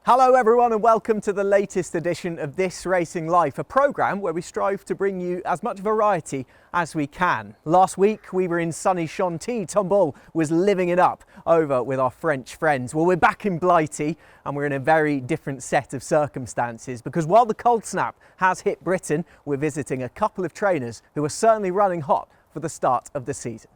Hello everyone and welcome to the latest edition of This Racing Life, a programme where we strive to bring you as much variety as we can. Last week we were in sunny Chantilly. Tom Ball was living it up over with our French friends. Well, we're back in Blighty and we're in a very different set of circumstances because while the cold snap has hit Britain, we're visiting a couple of trainers who are certainly running hot for the start of the season.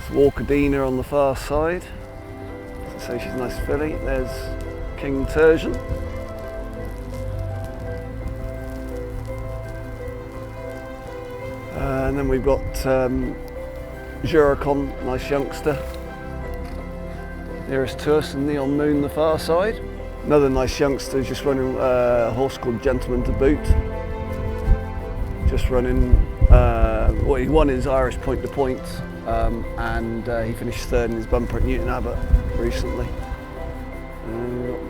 Walkadina on the far side, so she's a nice filly. There's King Turgeon. And then we've got Juricon, nice youngster. Nearest to us, and Neil Moon the far side. Another nice youngster just running a horse called Gentleman to Boot. Just running, well, he won his Irish point to point. And he finished third in his bumper at Newton Abbot recently.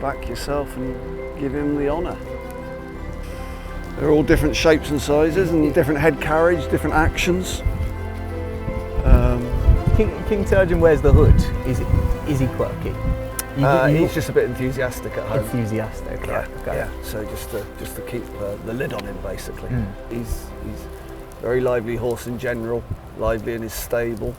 Back yourself and give him the honour. They're all different shapes and sizes and different head carriage, different actions. King Turgeon wears the hood. Is he quirky? He's just a bit enthusiastic at home. Enthusiastic, yeah, right? Okay. Yeah. So just to keep the lid on him, basically. He's very lively horse in general, lively in his stable.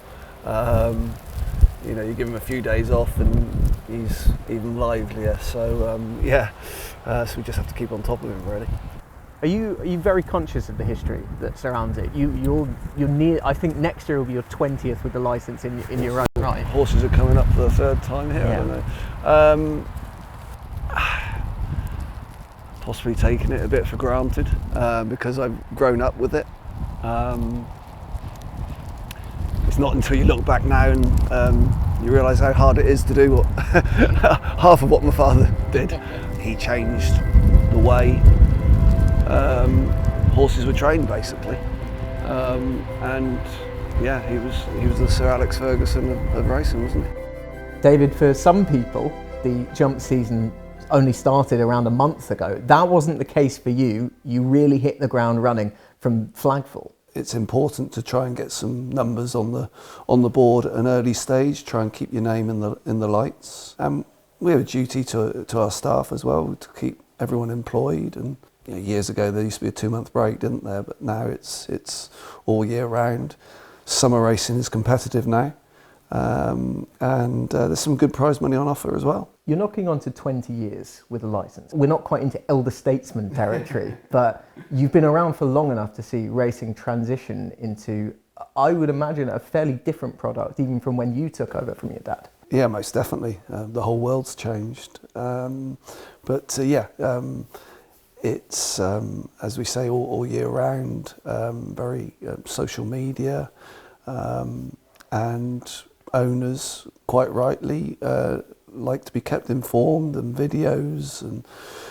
You know, you give him a few days off and he's even livelier. So so we just have to keep on top of him, really. Are you very conscious of the history that surrounds it? You're near. I think next year will be your 20th with the licence in your own right. Horses are coming up for the third time here. Yeah. I don't know. Possibly taking it a bit for granted because I've grown up with it. It's not until you look back now and you realise how hard it is to do what half of what my father did. He changed the way horses were trained, basically, and yeah, he was the Sir Alex Ferguson of racing, wasn't he? David, for some people, the jump season only started around a month ago. That wasn't the case for you. You really hit the ground running from flagfall. It's important to try and get some numbers on the board at an early stage. Try and keep your name in the lights. And we have a duty to our staff as well to keep everyone employed. And you know, years ago there used to be a 2-month break, didn't there? But now it's all year round. Summer racing is competitive now, and there's some good prize money on offer as well. You're knocking on to 20 years with a licence. We're not quite into elder statesman territory, but you've been around for long enough to see racing transition into, I would imagine, a fairly different product, even from when you took over from your dad. Yeah, most definitely. The whole world's changed. It's, as we say, all year round, very social media, and owners, quite rightly, like to be kept informed, and videos, and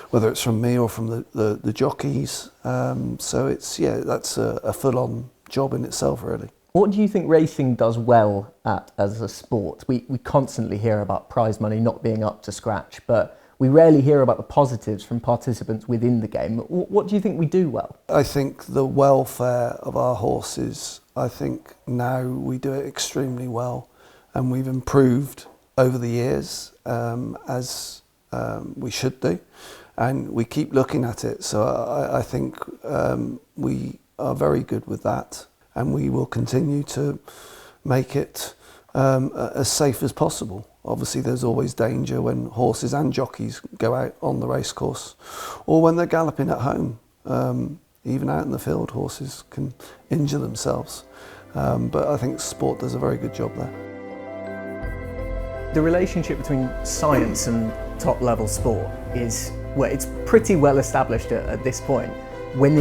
whether it's from me or from the jockeys. So that's a full-on job in itself, really. What do you think racing does well at as a sport? We constantly hear about prize money not being up to scratch, but we rarely hear about the positives from participants within the game. What do you think we do well? I think the welfare of our horses, I think now we do it extremely well, and we've improved over the years, as we should do, and we keep looking at it. So I think we are very good with that, and we will continue to make it as safe as possible. Obviously there's always danger when horses and jockeys go out on the racecourse, or when they're galloping at home. Even out in the field, horses can injure themselves, but I think sport does a very good job there. The relationship between science and top-level sport is, well, it's pretty well established at this point. When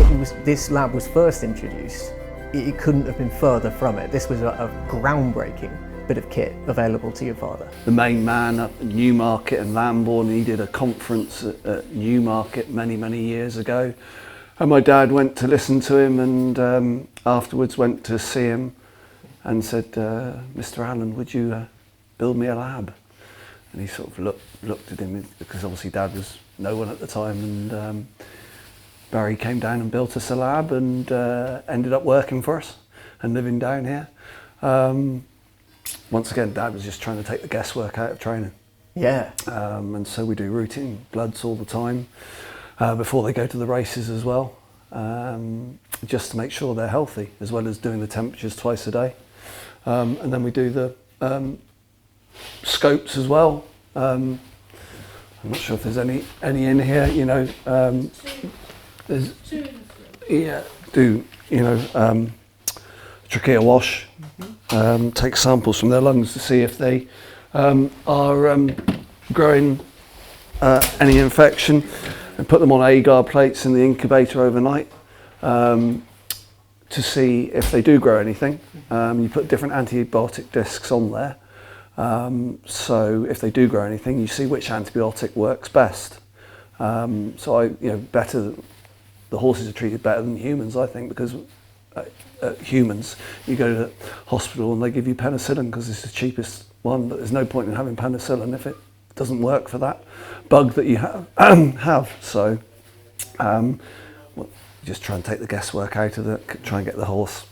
this lab was first introduced, it couldn't have been further from it. This was a groundbreaking bit of kit available to your father. The main man up at Newmarket and Lambourne, he did a conference at Newmarket many years ago. And my dad went to listen to him, and afterwards went to see him and said, Mr. Allen, would you build me a lab? And he sort of looked at him, because obviously Dad was no one at the time, and Barry came down and built us a lab and ended up working for us and living down here. Once again, Dad was just trying to take the guesswork out of training. Yeah. And so we do routine bloods all the time before they go to the races as well, just to make sure they're healthy, as well as doing the temperatures twice a day. And then we do the scopes as well. I'm not sure if there's any in here, you know. There's, yeah, do, you know, trachea wash, take samples from their lungs to see if they are growing any infection, and put them on agar plates in the incubator overnight to see if they do grow anything. You put different antibiotic discs on there, so if they do grow anything, you see which antibiotic works best. So the horses are treated better than humans, I think, because humans, you go to the hospital and they give you penicillin because it's the cheapest one, but there's no point in having penicillin if it doesn't work for that bug that you have. So just try and take the guesswork out of it, try and get the horse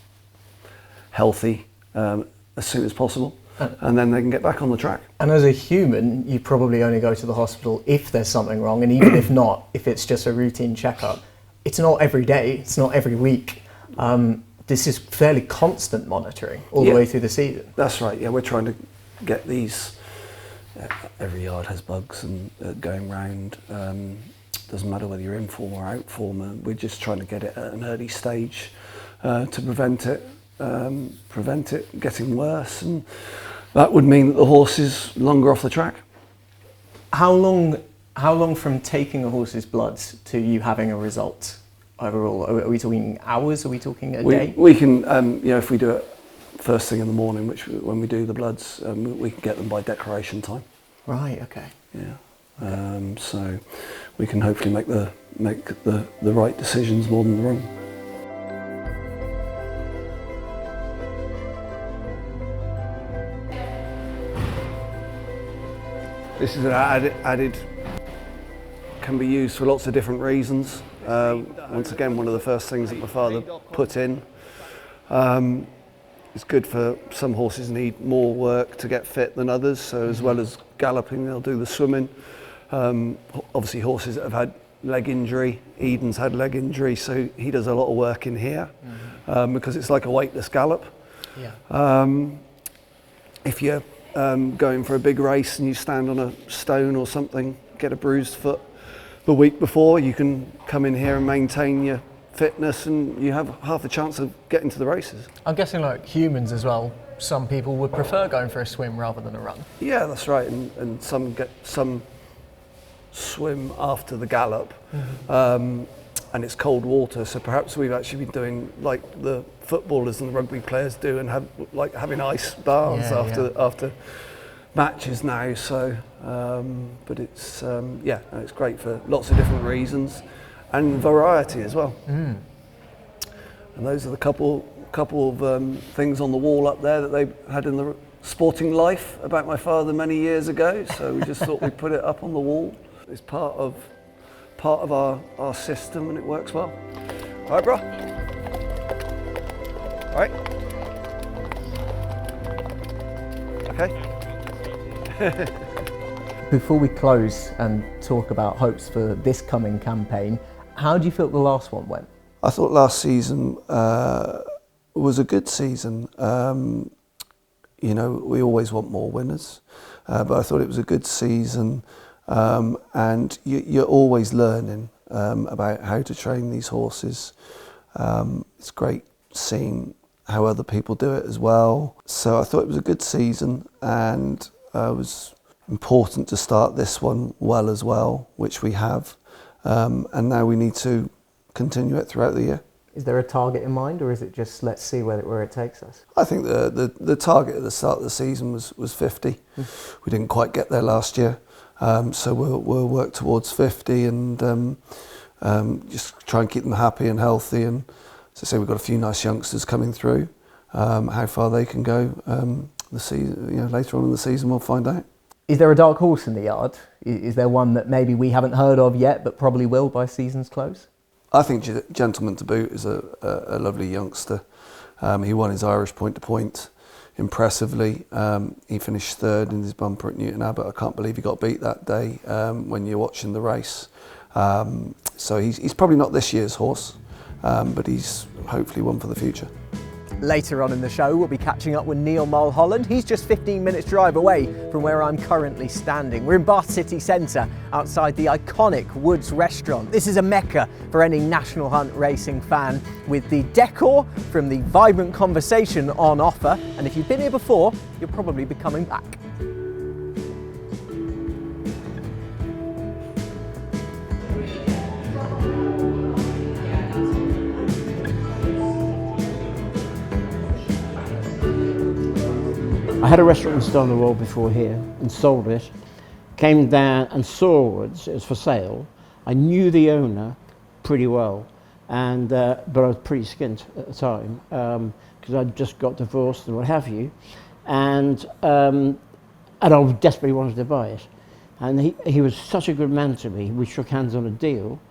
healthy as soon as possible, and then they can get back on the track. And as a human, you probably only go to the hospital if there's something wrong, and even if not, if it's just a routine checkup. It's not every day, it's not every week. This is fairly constant monitoring all the way through the season. That's right, yeah, we're trying to get these, every yard has bugs and going round. Doesn't matter whether you're in form or out form, and we're just trying to get it at an early stage to prevent it getting worse, and that would mean that the horse is longer off the track. How long from taking a horse's bloods to you having a result overall? Are we talking hours? Are we talking a day? We can, if we do it first thing in the morning, when we do the bloods, we can get them by declaration time. Right. Okay. Yeah. So we can hopefully make the right decisions more than the wrong. This is an added, can be used for lots of different reasons. Once again, one of the first things that my father put in. It's good for some horses need more work to get fit than others, so as well as galloping, they'll do the swimming. Obviously horses that have had leg injury, Eden's had leg injury, so he does a lot of work in here because it's like a weightless gallop. Yeah. If you're going for a big race and you stand on a stone or something, get a bruised foot the week before, you can come in here and maintain your fitness and you have half a chance of getting to the races. I'm guessing like humans as well, some people would prefer going for a swim rather than a run. Yeah, that's right, and some swim after the gallop, and it's cold water, so perhaps we've actually been doing like the footballers and the rugby players do and have like having ice baths after matches now. So but it's it's great for lots of different reasons and variety as well. And those are the couple of things on the wall up there that they had in the Sporting Life about my father many years ago, so we just thought we'd put it up on the wall. It's part of our system and it works well. All right, bro? All right? Okay. Before we close and talk about hopes for this coming campaign, how do you feel the last one went? I thought last season was a good season. We always want more winners, but I thought it was a good season. And you're always learning about how to train these horses. It's great seeing how other people do it as well. So I thought it was a good season, and it was important to start this one well as well, which we have. And now we need to continue it throughout the year. Is there a target in mind, or is it just let's see where it takes us? I think the target at the start of the season was 50. We didn't quite get there last year. So we'll work towards 50 and just try and keep them happy and healthy. And as I say, we've got a few nice youngsters coming through. How far they can go the season, later on in the season, we'll find out. Is there a dark horse in the yard? Is there one that maybe we haven't heard of yet, but probably will by season's close? I think Gentleman to Boot is a lovely youngster. He won his Irish point-to-point impressively. He finished third in his bumper at Newton Abbot. I can't believe he got beat that day when you're watching the race. So he's probably not this year's horse, but he's hopefully one for the future. Later on in the show, we'll be catching up with Neil Mulholland. He's just 15 minutes drive away from where I'm currently standing. We're in Bath city centre, outside the iconic Woods restaurant. This is a mecca for any National Hunt racing fan, with the decor from the vibrant conversation on offer. And if you've been here before, you'll probably be coming back. I had a restaurant in Stonewall before here and sold it. Came down and saw Woods, it was for sale. I knew the owner pretty well, and but I was pretty skint at the time because I'd just got divorced and what have you, and I desperately wanted to buy it. And he was such a good man to me. We shook hands on a deal,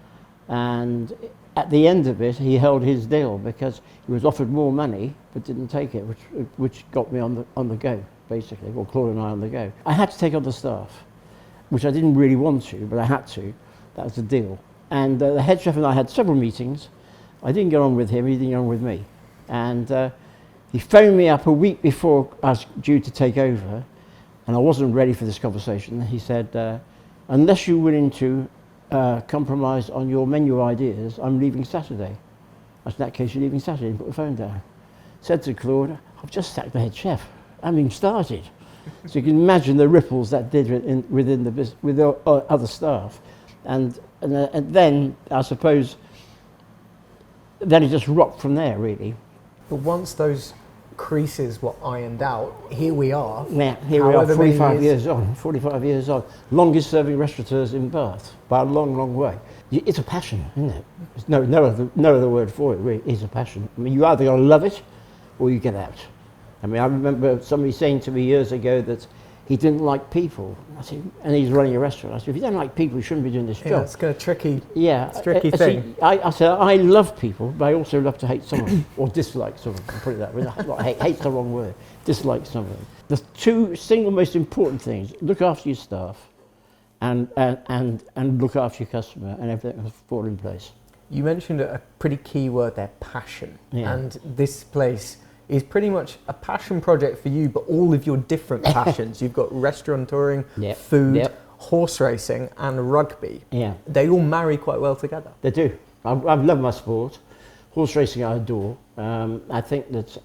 and at the end of it, he held his deal because he was offered more money but didn't take it, which got me on the go, basically, or Claude and I on the go. I had to take on the staff, which I didn't really want to, but I had to. That was the deal. And the head chef and I had several meetings. I didn't get on with him, he didn't get on with me. And he phoned me up a week before I was due to take over, and I wasn't ready for this conversation. He said, unless you're willing to compromise on your menu ideas, I'm leaving Saturday. I said, in that case, you're leaving Saturday, and put the phone down. Said to Claude, I've just sacked the head chef. I haven't even started. So you can imagine the ripples that did within the business, with the other staff. And then, I suppose, then it just rocked from there, really. But once those creases were ironed out, here we are. Yeah, here we are, 45 years on. 45 years on. Longest serving restaurateurs in Bath, by a long, long way. It's a passion, isn't it? There's no other word for it, really. It's a passion. I mean, you either got to love it or you get out. I mean, I remember somebody saying to me years ago that he didn't like people. I said, and he's running a restaurant. I said, if you don't like people, you shouldn't be doing this job. It's a tricky, tricky thing. I said, I love people, but I also love to hate someone, or dislike someone, I'll put it that way. Not hate's the wrong word, dislike someone. The two single most important things, look after your staff and look after your customer, and everything will fall in place. You mentioned a pretty key word there, passion. Yeah. And this place is pretty much a passion project for you, but all of your different passions. You've got restaurateuring, food, horse racing and rugby. Yeah. They all marry quite well together. They do. I love my sport. Horse racing I adore. I think that,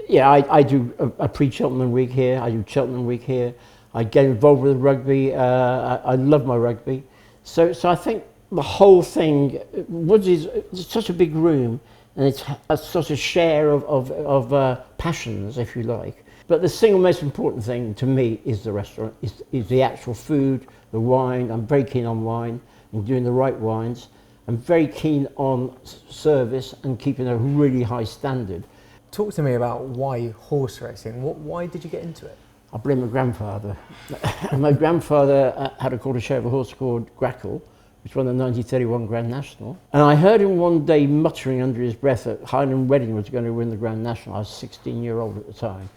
I do a pre-Cheltenham week here, I do Cheltenham week here, I get involved with rugby, I love my rugby. So I think the whole thing, Woods is such a big room, and it's such a share of passions, if you like. But the single most important thing to me is the restaurant, is the actual food, the wine. I'm very keen on wine and doing the right wines. I'm very keen on service and keeping a really high standard. Talk to me about why horse racing. Why did you get into it? I blame my grandfather. My grandfather had a quarter share of a horse called Grackle, which won the 1931 Grand National. And I heard him one day muttering under his breath that Highland Wedding was going to win the Grand National. I was 16-year-old at the time.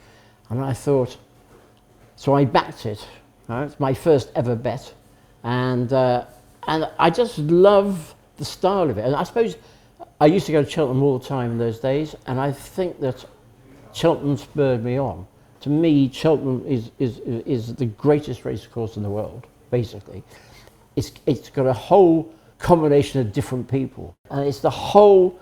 And I thought, so I backed it. Right? It's my first ever bet. And I just love the style of it. And I suppose I used to go to Cheltenham all the time in those days, and I think that Cheltenham spurred me on. To me, Cheltenham is the greatest race course in the world, basically. It's got a whole combination of different people, and it's the whole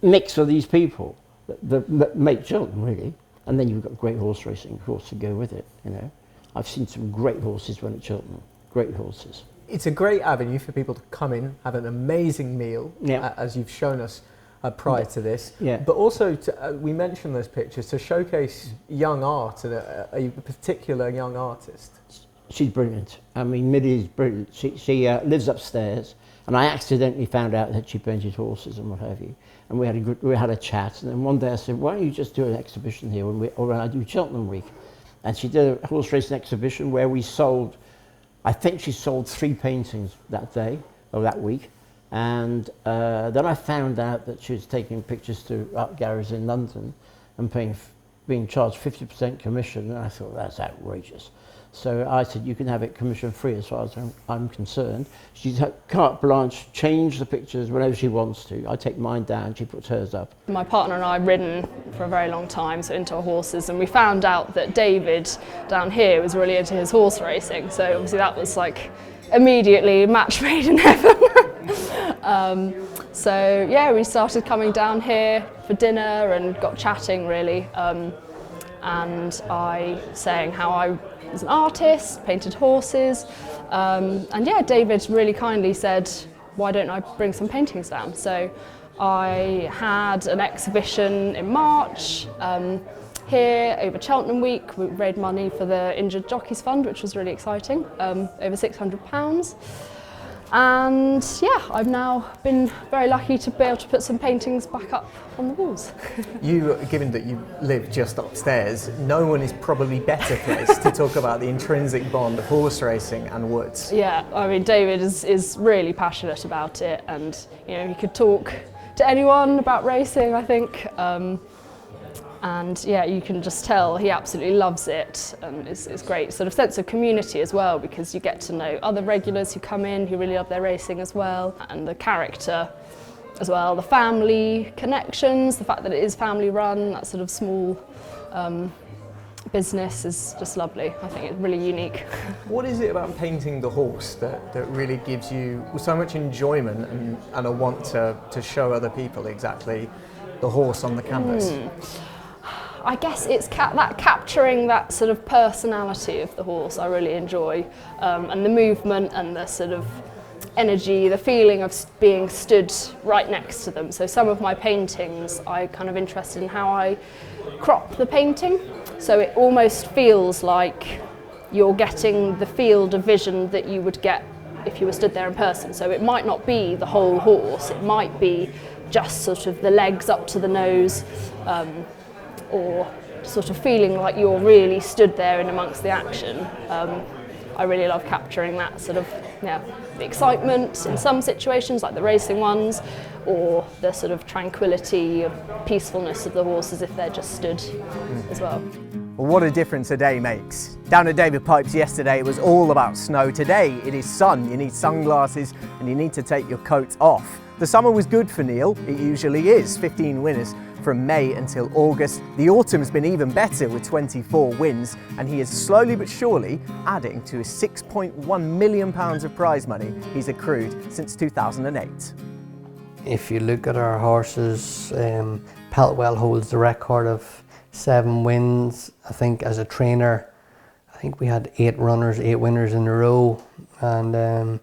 mix of these people that make Cheltenham, really. And then you've got great horse racing, of course, to go with it, you know. I've seen some great horses run at Cheltenham, great horses. It's a great avenue for people to come in, have an amazing meal, as you've shown us prior to this. Yeah. But also, we mentioned those pictures, to showcase young art and a particular young artist. She's brilliant. I mean, Millie's brilliant. She lives upstairs, and I accidentally found out that she painted horses and what have you. And we had a chat, and then one day I said, why don't you just do an exhibition here when I do Cheltenham Week? And she did a horse racing exhibition where we sold, I think she sold 3 paintings that day, or that week, And then I found out that she was taking pictures to art galleries in London and being charged 50% commission, and I thought, that's outrageous. So I said, you can have it commission free as far as I'm concerned. She's carte blanche, change the pictures whenever she wants to. I take mine down, she puts hers up. My partner and I have ridden for a very long time, so into our horses, and we found out that David down here was really into his horse racing. So obviously that was like immediately a match made in heaven. So yeah, we started coming down here for dinner and got chatting really. And I saying how I was an artist, painted horses, and yeah, David really kindly said, why don't I bring some paintings down? So I had an exhibition in March here over Cheltenham Week. We raised money for the Injured Jockeys Fund, which was really exciting, over £600. And yeah, I've now been very lucky to be able to put some paintings back up on the walls. Given that you live just upstairs, no one is probably better placed to talk about the intrinsic bond of horse racing and woods. Yeah, I mean, David is really passionate about it, and you know, he could talk to anyone about racing, I think. And yeah, you can just tell he absolutely loves it, and it's great sort of sense of community as well, because you get to know other regulars who come in who really love their racing as well, and the character as well, the family connections, the fact that it is family run, that sort of small business is just lovely. I think it's really unique. What is it about painting the horse that really gives you so much enjoyment and a want to show other people exactly the horse on the canvas? I guess it's that capturing that sort of personality of the horse I really enjoy, and the movement and the sort of energy, the feeling of being stood right next to them. So some of my paintings, I kind of interested in how I crop the painting, so it almost feels like you're getting the field of vision that you would get if you were stood there in person. So it might not be the whole horse, it might be just sort of the legs up to the nose, or sort of feeling like you're really stood there in amongst the action. I really love capturing that sort of, yeah, the excitement in some situations, like the racing ones, or the sort of tranquility, peacefulness of the horses if they're just stood as well. Well, what a difference a day makes. Down at David Pipe's yesterday it was all about snow. Today it is sun. You need sunglasses and you need to take your coat off. The summer was good for Neil, it usually is, 15 winners from May until August. The autumn's been even better with 24 wins, and he is slowly but surely adding to his £6.1 million of prize money he's accrued since 2008. If you look at our horses, Peltwell holds the record of 7 wins. I think as a trainer, I think we had 8 winners in a row, and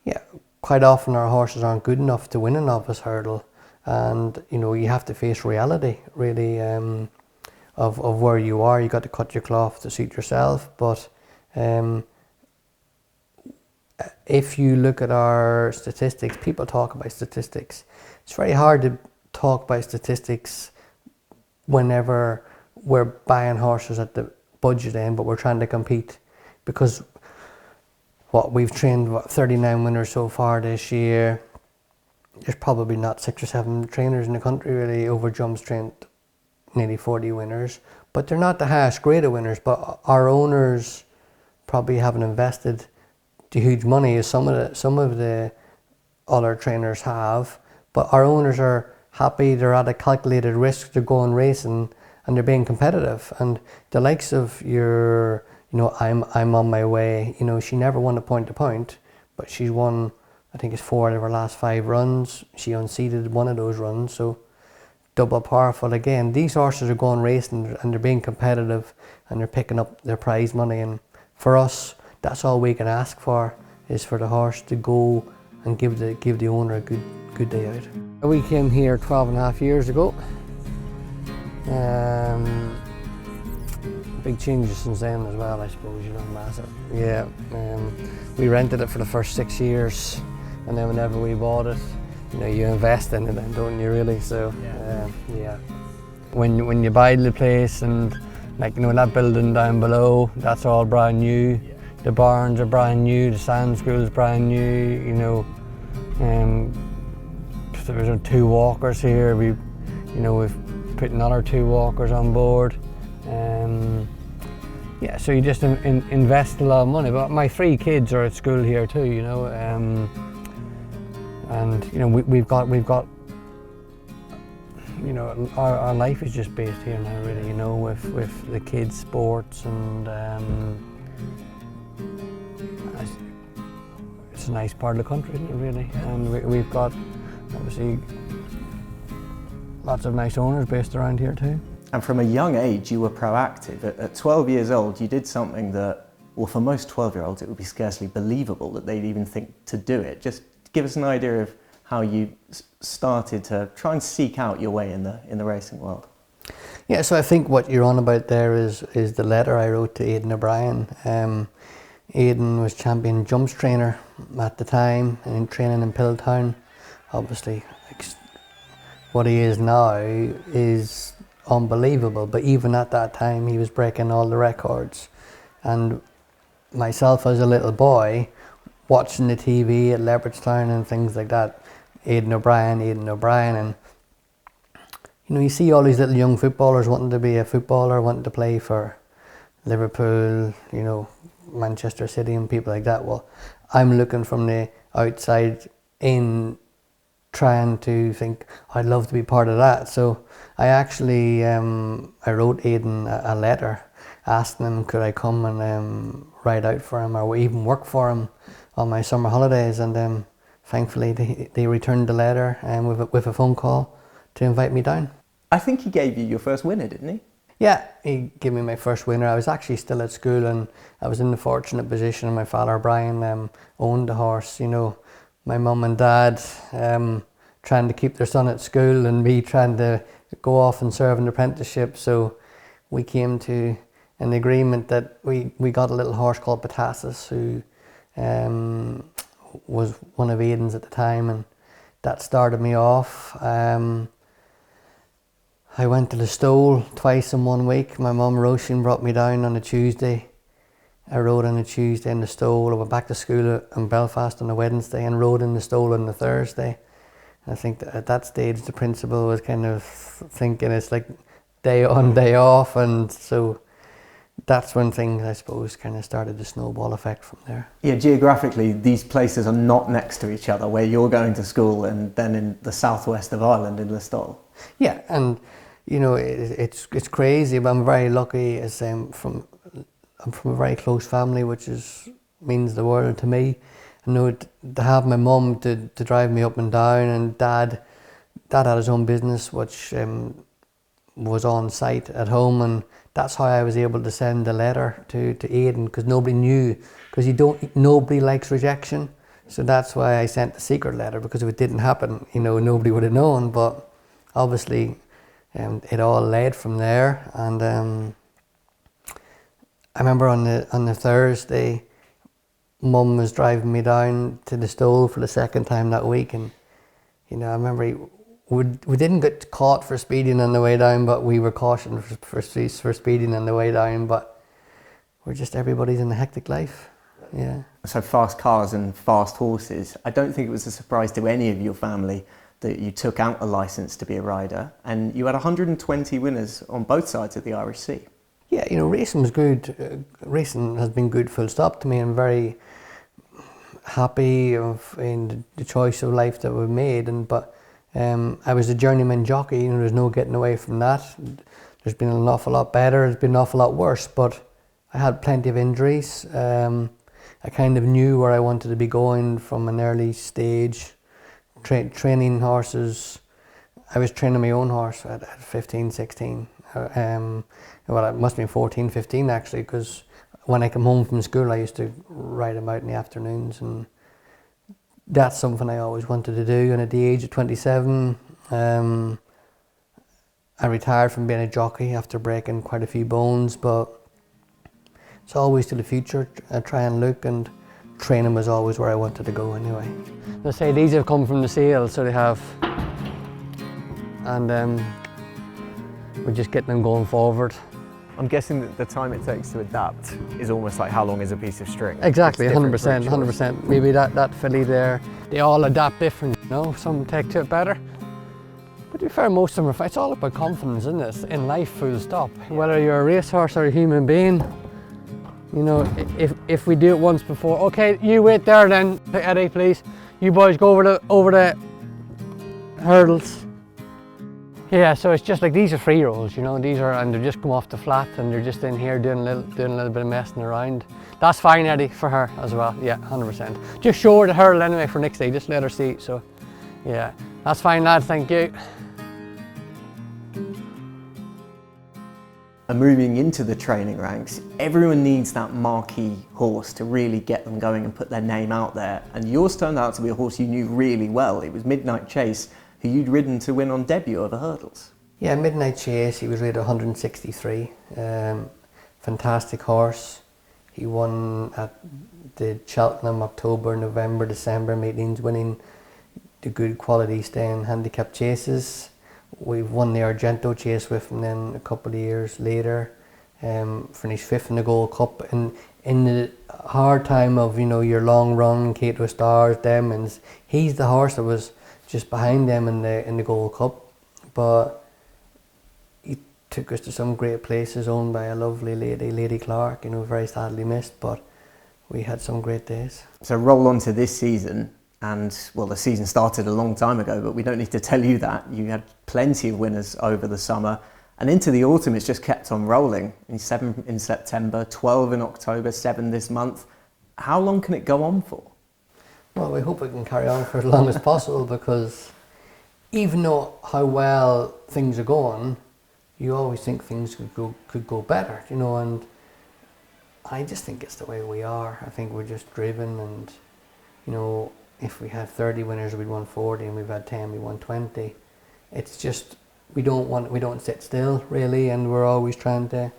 yeah, quite often our horses aren't good enough to win a novice hurdle. And you know, you have to face reality really of where you are. You got to cut your cloth to suit yourself. But if you look at our statistics, people talk about statistics. It's very hard to talk about statistics whenever we're buying horses at the budget end, but we're trying to compete, because we've trained 39 winners so far this year. There's probably not 6 or 7 trainers in the country really. Overjump's trained nearly 40 winners, but they're not the highest grade of winners. But our owners probably haven't invested the huge money as some of the other trainers have. But our owners are happy. They're at a calculated risk. They're going racing and they're being competitive. And the likes of your, you know, I'm on my way. You know, she never won a point to point, but she's won, I think it's 4 out of her last 5 runs. She unseated one of those runs, so double powerful again. These horses are going racing and they're being competitive and they're picking up their prize money. And for us, that's all we can ask for, is for the horse to go and give the owner a good day out. We came here 12.5 years ago. Big changes since then as well, I suppose, you know, massive. Yeah, we rented it for the first 6 years. And then whenever we bought it, you know, you invest in it then, don't you really? So, yeah. When you buy the place, and like, you know, that building down below, that's all brand new. The barns are brand new, the sand school's brand new, you know. there's 2 walkers here. We've put another 2 walkers on board. Yeah, so you just invest a lot of money. But my 3 kids are at school here too, and we've got our life is just based here now, really, with the kids' sports, and it's a nice part of the country, isn't it, really? And we've got obviously lots of nice owners based around here too. And from a young age, you were proactive. At 12 years old, you did something that, well, for most 12-year-olds, it would be scarcely believable that they'd even think to do it. Just give us an idea of how you started to try and seek out your way in the racing world. Yeah, so I think what you're on about there is the letter I wrote to Aidan O'Brien. Aidan was champion jumps trainer at the time and in training in Pilltown. Obviously, what he is now is unbelievable, but even at that time he was breaking all the records. And myself as a little boy, watching the TV at Leopardstown and things like that, Aidan O'Brien, and you see all these little young footballers wanting to be a footballer, wanting to play for Liverpool, Manchester City and people like that. Well, I'm looking from the outside in, trying to think I'd love to be part of that. So I actually I wrote Aidan a letter asking him could I come and ride out for him or even work for him on my summer holidays, and thankfully they returned the letter with a phone call to invite me down. I think he gave you your first winner, didn't he? Yeah, he gave me my first winner. I was actually still at school, and I was in the fortunate position, and my father Brian owned the horse. My mum and dad trying to keep their son at school and me trying to go off and serve an apprenticeship. So we came to an agreement that we got a little horse called Potassis, who was one of Aidan's at the time, and that started me off. I went to the stole twice in 1 week. My mum Roisin brought me down on a Tuesday. I rode on a Tuesday in the stole. I went back to school in Belfast on a Wednesday and rode in the stole on the Thursday. I think that at that stage the principal was kind of thinking it's like day on, day off, and so that's when things, I suppose, kind of started the snowball effect from there. Yeah, geographically, these places are not next to each other, where you're going to school and then in the southwest of Ireland in Listowel. Yeah, and it's crazy, but I'm very lucky. As I'm from a very close family, which means the world to me. To have my mum to drive me up and down, and dad had his own business which was on site at home, and that's how I was able to send a letter to Aidan, because nobody knew, because nobody likes rejection. So that's why I sent the secret letter, because if it didn't happen, nobody would have known. But obviously it all led from there. And I remember on the Thursday, Mum was driving me down to the stole for the second time that week, and I remember we didn't get caught for speeding on the way down, but we were cautioned for speeding on the way down. But everybody's in a hectic life. Yeah. So fast cars and fast horses. I don't think it was a surprise to any of your family that you took out a licence to be a rider, and you had 120 winners on both sides of the Irish Sea. Yeah, racing was good. Racing has been good full stop to me. I'm very happy in the choice of life that we've made. But I was a journeyman jockey, there's no getting away from that. There's been an awful lot better, there's been an awful lot worse, but I had plenty of injuries. I kind of knew where I wanted to be going from an early stage. Training horses, I was training my own horse at 15, 16. Well, it must have been 14, 15 actually, because when I come home from school I used to ride him out in the afternoons, and that's something I always wanted to do. And at the age of 27, I retired from being a jockey after breaking quite a few bones, but it's always to the future. I try and look, and training was always where I wanted to go anyway. They say these have come from the sale, so they have, and we're just getting them going forward. I'm guessing that the time it takes to adapt is almost like how long is a piece of string. Exactly, 100%, 100%. Maybe that filly there, they all adapt different. No, some take to it better. But to be fair, most of them it's all about confidence, isn't it? In life, full stop. Whether you're a racehorse or a human being, you know, if we do it once before, okay, you wait there then, Eddie, please. You boys go over the hurdles. Yeah, so it's just like these are 3-year-olds, you know, and they're just come off the flat and they're just in here doing a little bit of messing around. That's fine, Eddie, for her as well. Yeah, 100%. Just show her the hurdle anyway for next day. Just let her see. So, yeah, that's fine, lad. Thank you. And moving into the training ranks, everyone needs that marquee horse to really get them going and put their name out there. And yours turned out to be a horse you knew really well. It was Midnight Chase, who you'd ridden to win on debut over hurdles. Yeah, Midnight Chase, he was rated 163. Fantastic horse. He won at the Cheltenham October, November, December meetings, winning the good quality staying handicap chases. We've won the Argento chase with him then a couple of years later. Finished 5th in the Gold Cup. And in the hard time of, you know, your long run, Cato Stars, Demons, he's the horse that was just behind them in the Gold Cup. But he took us to some great places, owned by a lovely lady, Lady Clark, you know, very sadly missed, but we had some great days. So roll on to this season. And well, the season started a long time ago, but we don't need to tell you that. You had plenty of winners over the summer, and into the autumn it's just kept on rolling. 7 in September, 12 in October, 7 this month. How long can it go on for? Well, we hope it can carry on for as long as possible, because even though how well things are going, you always think things could go better, you know, and I just think it's the way we are. I think we're just driven, and, you know, if we had 30 winners, we'd won 40, and we've had 10, we won 20. It's just, we don't sit still really, and we're always trying to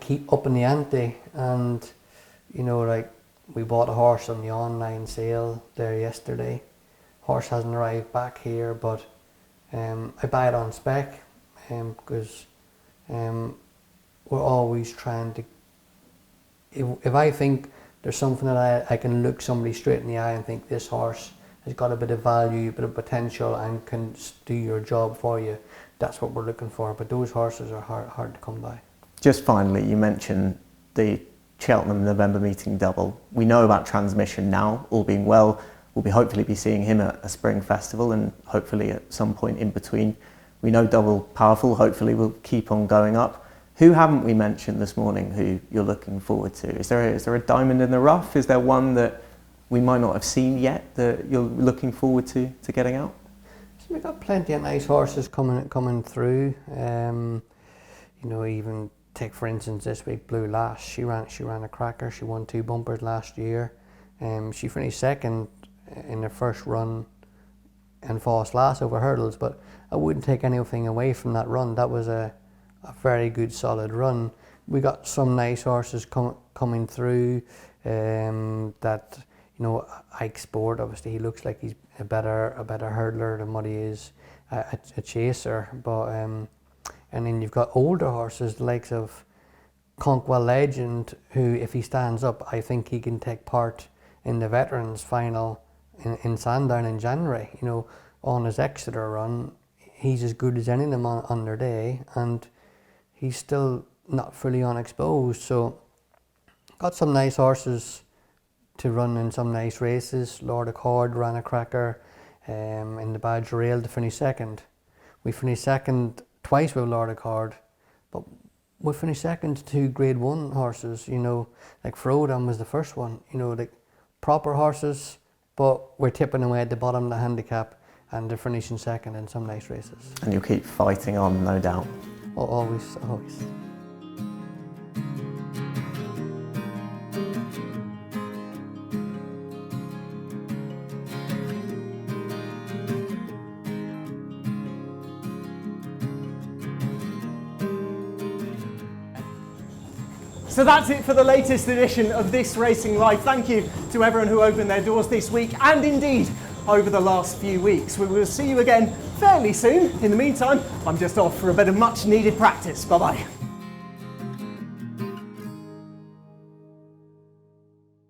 keep up in the ante. And, you know, like, we bought a horse on the online sale there yesterday. Horse hasn't arrived back here, but I buy it on spec, because we're always trying to, if I think there's something that I can look somebody straight in the eye and think this horse has got a bit of value, a bit of potential, and can do your job for you, that's what we're looking for. But those horses are hard to come by. Just finally, you mentioned the Cheltenham November meeting double. We know about Transmission now, all being well. We'll hopefully be seeing him at a spring festival, and hopefully at some point in between. We know Double Powerful, hopefully will keep on going up. Who haven't we mentioned this morning who you're looking forward to? Is there a diamond in the rough? Is there one that we might not have seen yet that you're looking forward to getting out? So we've got plenty of nice horses coming through. You know, even take for instance this week Blue Lash. She ran a cracker. She won 2 bumpers last year. She finished 2nd in the first run and Foss last over hurdles. But I wouldn't take anything away from that run. That was a very good solid run. We got some nice horses coming through, that, you know, Ike Sport, obviously he looks like he's a better hurdler than what he is a chaser. But and then you've got older horses, the likes of Conkwell Legend, who if he stands up, I think he can take part in the veterans final in Sandown in January. You know, on his Exeter run, he's as good as any of them on their day, and he's still not fully unexposed. So got some nice horses to run in some nice races. Lord Accord ran a cracker in the Badger Rail to finish 2nd. We finished 2nd twice with Lord Accord, but we finished 2nd to 2 Grade 1 horses, you know, like Frodham was the first one, you know, like proper horses, but we're tipping away at the bottom of the handicap, and they're finishing 2nd in some nice races. And you'll keep fighting on, no doubt. Oh, always. So that's it for the latest edition of This Racing Live. Thank you to everyone who opened their doors this week, and indeed over the last few weeks. We will see you again fairly soon. In the meantime, I'm just off for a bit of much needed practice. Bye bye.